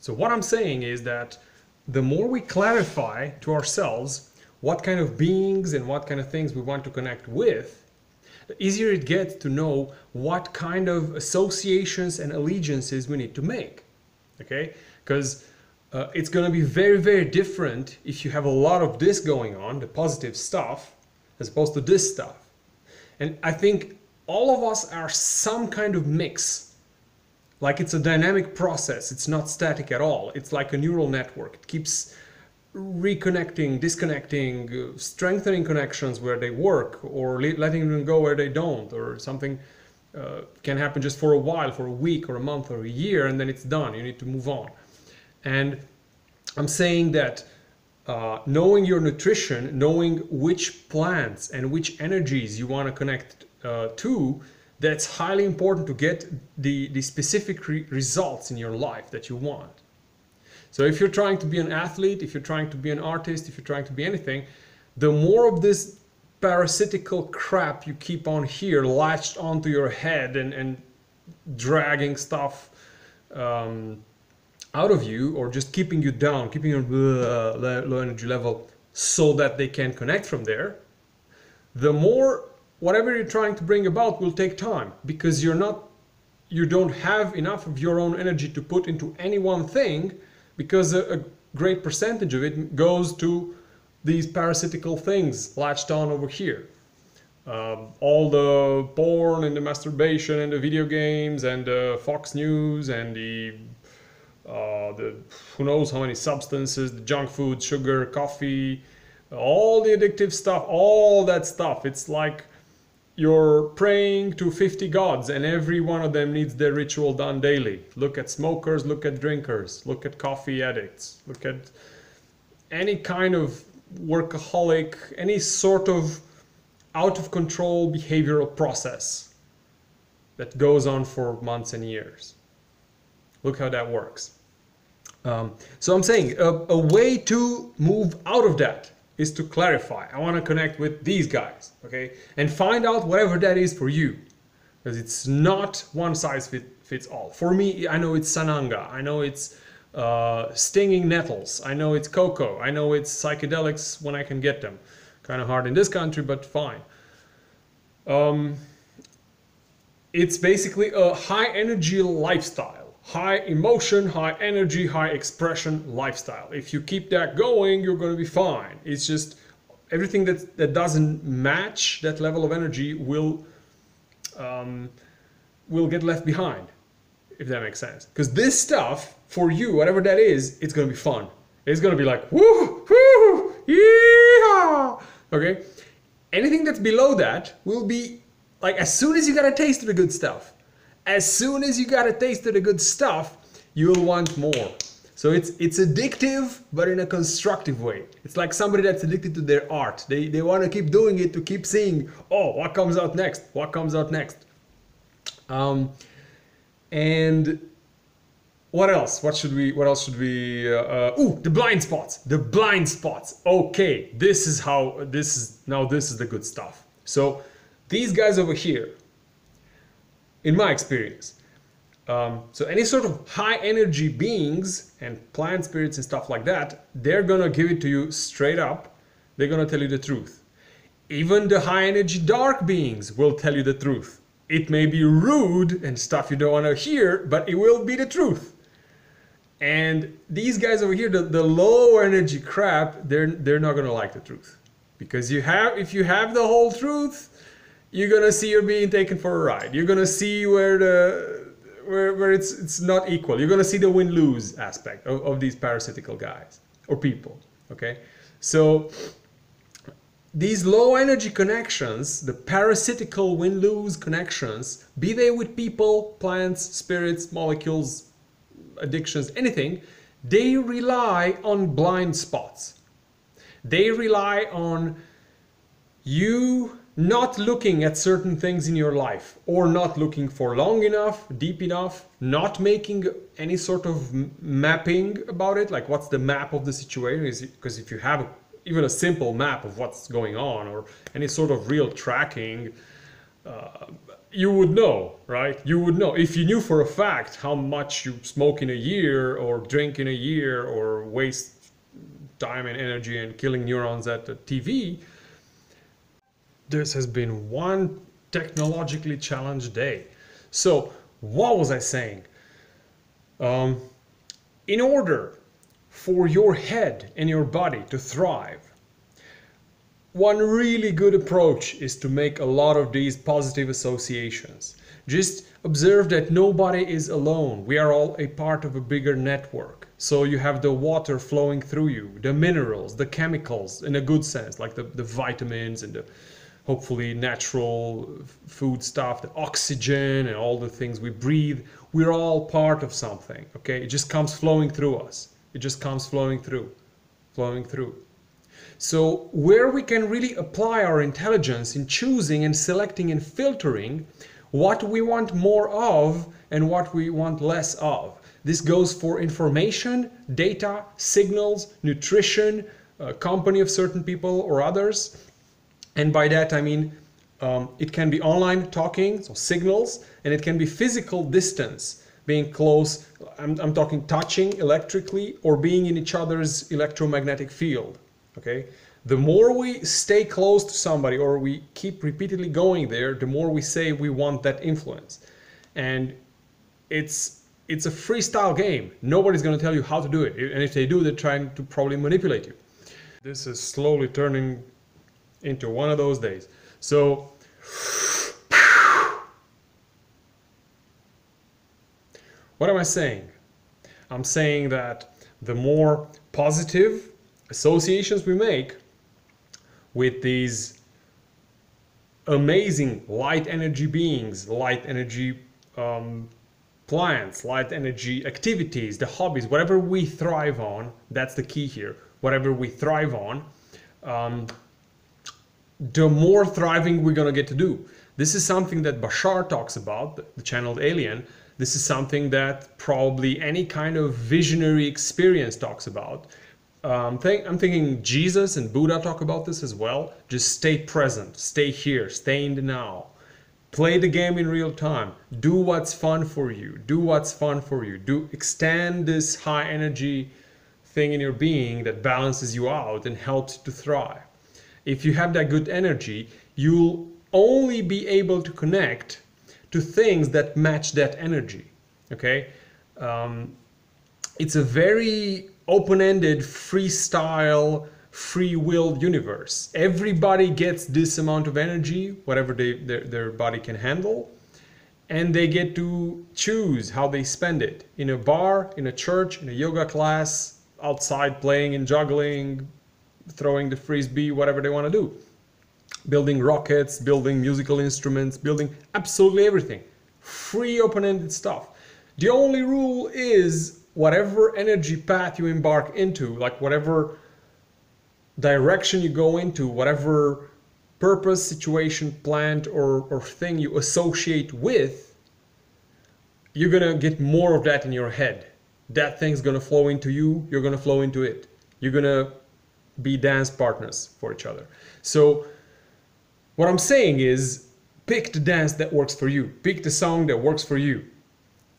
So what I'm saying is that the more we clarify to ourselves what kind of beings and what kind of things we want to connect with, the easier it gets to know what kind of associations and allegiances we need to make. Okay? Because it's going to be very, very different if you have a lot of this going on, the positive stuff, as opposed to this stuff. And I think all of us are some kind of mix. Like it's a dynamic process. It's not static at all. It's like a neural network. It keeps reconnecting, disconnecting, strengthening connections where they work, or letting them go where they don't, or something can happen just for a while, for a week or a month or a year, and then it's done. You need to move on. And I'm saying that knowing your nutrition, knowing which plants and which energies you want to connect to, that's highly important to get the specific results in your life that you want. So if you're trying to be an athlete, if you're trying to be an artist, if you're trying to be anything, the more of this parasitical crap you keep on here latched onto your head and dragging stuff out of you, or just keeping you down, keeping your low energy level so that they can connect from there, the more whatever you're trying to bring about will take time, because you don't have enough of your own energy to put into any one thing, because a great percentage of it goes to these parasitical things latched on over here. All the porn and the masturbation and the video games and the Fox News and the who knows how many substances, the junk food, sugar, coffee, all the addictive stuff, all that stuff. It's like you're praying to 50 gods and every one of them needs their ritual done daily. Look at smokers, look at drinkers, look at coffee addicts, look at any kind of workaholic, any sort of out of control behavioral process that goes on for months and years. Look how that works. So I'm saying a way to move out of that is to clarify. I want to connect with these guys, okay? And find out whatever that is for you. Because it's not one size fits all. For me, I know it's Sananga. I know it's stinging nettles. I know it's cocoa. I know it's psychedelics when I can get them. Kind of hard in this country, but fine. It's basically a high energy lifestyle. High emotion, high energy, high expression lifestyle. If you keep that going, you're going to be fine. It's just everything that doesn't match that level of energy will get left behind, if that makes sense. Because this stuff, for you, whatever that is, it's going to be fun. It's going to be like, woo, woo, yeehaw! Okay? Anything that's below that will be like, as soon as you got a taste of the good stuff, as soon as you got a taste of the good stuff, you'll want more. So it's addictive, but in a constructive way. It's like somebody that's addicted to their art. They want to keep doing it to keep seeing, oh, what comes out next? What comes out next? And what else? What else should we? The blind spots. The blind spots. Okay, this is the good stuff. So these guys over here, in my experience, so any sort of high energy beings and plant spirits and stuff like that, they're gonna give it to you straight up. They're gonna tell you the truth. Even the high energy dark beings will tell you the truth. It may be rude and stuff you don't want to hear, but it will be the truth. And these guys over here, the low energy crap, they're not gonna like the truth, because if you have the whole truth, you're gonna see you're being taken for a ride. You're gonna see where it's not equal. You're gonna see the win-lose aspect of these parasitical guys or people. Okay, so these low energy connections, the parasitical win-lose connections, be they with people, plants, spirits, molecules, addictions, anything, they rely on blind spots. They rely on you not looking at certain things in your life, or not looking for long enough, deep enough, not making any sort of mapping about it, like what's the map of the situation. Because if you have even a simple map of what's going on, or any sort of real tracking, you would know, right? You would know if you knew for a fact how much you smoke in a year or drink in a year or waste time and energy and killing neurons at the TV. This has been one technologically challenged day. So what was I saying? In order for your head and your body to thrive, one really good approach is to make a lot of these positive associations. Just observe that nobody is alone. We are all a part of a bigger network. So you have the water flowing through you, the minerals, the chemicals in a good sense, like the vitamins and the hopefully natural food stuff, the oxygen and all the things we breathe. We're all part of something, okay? It just comes flowing through us. It just comes flowing through. So where we can really apply our intelligence in choosing and selecting and filtering what we want more of and what we want less of. This goes for information, data, signals, nutrition, company of certain people or others. And by that I mean it can be online talking, so signals, and it can be physical distance, being close. I'm talking touching electrically or being in each other's electromagnetic field. Okay, the more we stay close to somebody or we keep repeatedly going there, the more we say we want that influence. And it's a freestyle game. Nobody's going to tell you how to do it, and if they do, they're trying to probably manipulate you. This is slowly turning into one of those days. So what am I saying? I'm saying that the more positive associations we make with these amazing light energy beings, light energy plants, light energy activities, the hobbies, whatever we thrive on, that's the key here, whatever we thrive on, the more thriving we're gonna get to do. This is something that Bashar talks about, the channeled alien. This is something that probably any kind of visionary experience talks about. I'm thinking Jesus and Buddha talk about this as well. Just stay present, stay here, stay in the now. Play the game in real time. Do what's fun for you. Do what's fun for you. Extend this high energy thing in your being that balances you out and helps you to thrive. If you have that good energy, you'll only be able to connect to things that match that energy. Okay? It's a very open-ended, freestyle, free-willed universe. Everybody gets this amount of energy, whatever their body can handle, and they get to choose how they spend it. In a bar, in a church, in a yoga class, outside playing and juggling, throwing the frisbee, whatever they want to do. Building rockets, building musical instruments, building absolutely everything. Free, open-ended stuff. The only rule is whatever energy path you embark into, like whatever direction you go into, whatever purpose, situation, plant, or thing you associate with, you're gonna get more of that in your head. That thing's gonna flow into you, you're gonna flow into it. You're gonna be dance partners for each other. So what I'm saying is, pick the dance that works for you. Pick the song that works for you.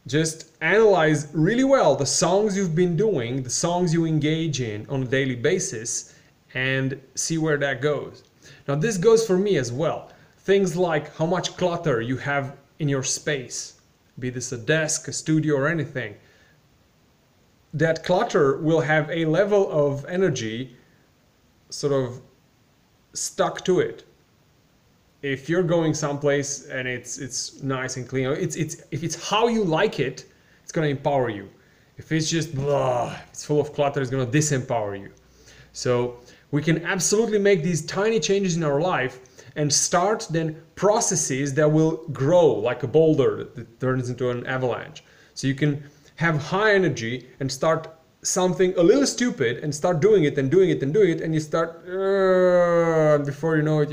Just analyze really well the songs you've been doing, the songs you engage in on a daily basis, and see where that goes. Now this goes for me as well. Things like how much clutter you have in your space, be this a desk, a studio, or anything. That clutter will have a level of energy sort of stuck to it. If you're going someplace and it's nice and clean, if it's how you like it, it's gonna empower you. If it's just blah, it's full of clutter, it's gonna disempower you. So we can absolutely make these tiny changes in our life and start then processes that will grow like a boulder that turns into an avalanche. So you can have high energy and start something a little stupid and start doing it and doing it and doing it, and you start before you know it,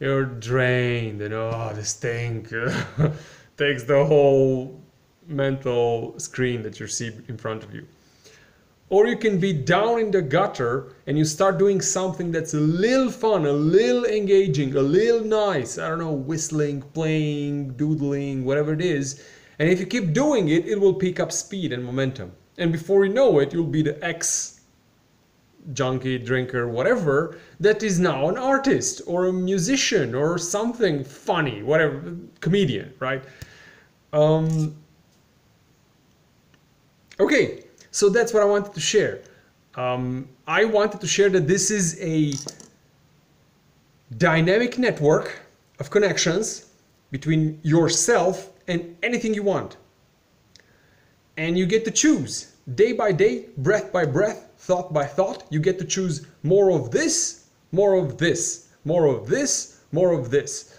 you're drained, and this thing takes the whole mental screen that you see in front of you. Or you can be down in the gutter and you start doing something that's a little fun, a little engaging, a little nice. I don't know, whistling, playing, doodling, whatever it is. And if you keep doing it, it will pick up speed and momentum. And before you know it, you'll be the ex-junkie, drinker, whatever, that is now an artist or a musician or something funny, whatever, comedian, right? Okay. So that's what I wanted to share. I wanted to share that this is a dynamic network of connections between yourself and anything you want. And you get to choose day by day, breath by breath, thought by thought. You get to choose more of this, more of this, more of this, more of this.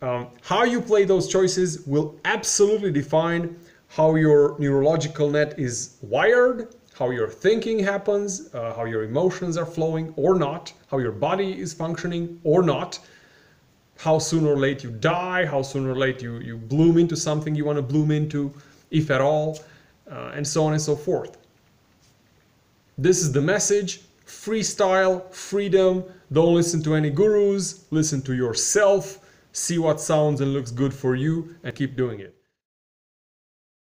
How you play those choices will absolutely define how your neurological net is wired, how your thinking happens, how your emotions are flowing or not, how your body is functioning or not, how sooner or late you die, how sooner or late you bloom into something you want to bloom into, if at all, and so on and so forth. This is the message: freestyle, freedom, don't listen to any gurus, listen to yourself, see what sounds and looks good for you, and keep doing it.